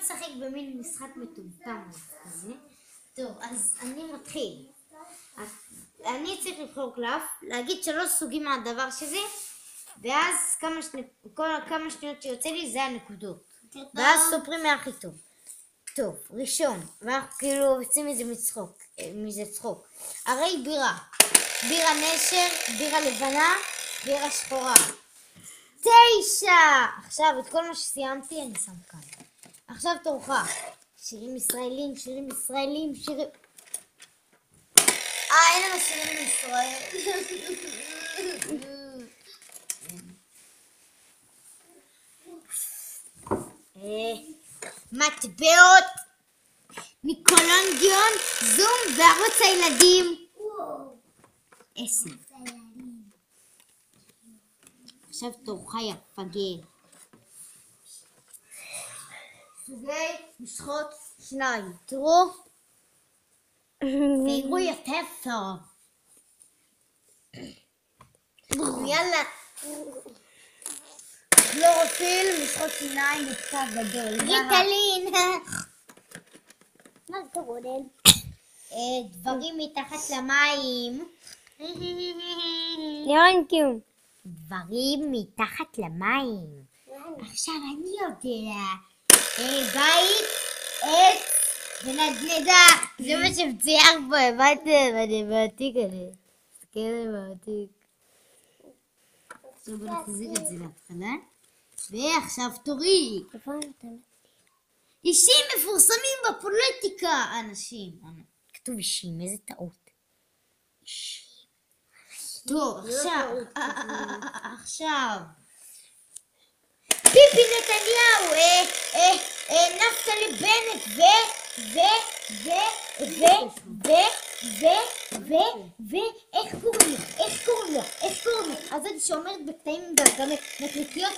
נשחק במין משחק מטומטם כזה. טוב, אז אני מתחיל. אני צריך לבחור קלף, להגיד 3 סוגים מהדבר שזה, ואז כמה שניות שיוצא לי זה הנקודות. ואז סופרים מהכי טוב. טוב, ראשון, ואנחנו כאילו עושים מזה צחוק. הרי בירה. בירה נשר, בירה לבנה, בירה שחורה. 9! עכשיו את כל מה שסיימתי אני שם כאן. עכשיו תורך. שירים ישראלים. אין לנו שירים מישראל. מטבעות ניקולונדיון, זום וערוץ הילדים. 10. עכשיו תורך יפגר. סוגי משחות 2. תראו. תראו יותר טוב. יאללה. כלורופיל, משחות שיניים וקצת גדול. ריטלין. מה זה רודל? דברים מתחת למים. יונקיום. דברים מתחת למים. עכשיו אני יודע. בית, עץ ונדנדה. זה מה שמצויר פה, הבנתם? אני מעתיק עליה. תסתכל עליה מעתיק. עכשיו בוא נחזיר את זה להתחלה. ועכשיו תורי. אישים מפורסמים בפוליטיקה. אנשים. כתוב אישים, איזה טעות. אישים. טוב, עכשיו. ביבי נתניהו, נפתלי בנט, איך קוראים לו? אז אני שאומרת בקטעים גם מקליטיות,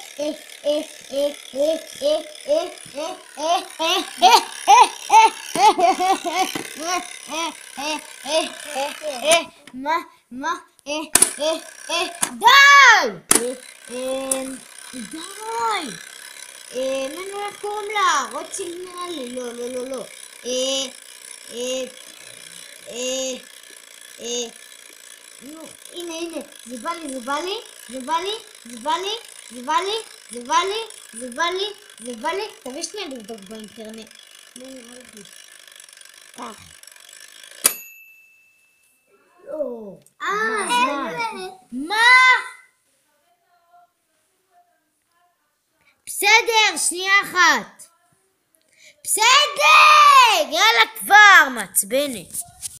די! איך קוראים לה? רוטשילד נראה לי? לא. הנה, זה בא לי. תביא שנייה לבדוק באינטרנט. כך. לא. מה? בסדר, שנייה אחת. בסדר! יאללה כבר, מעצבנת.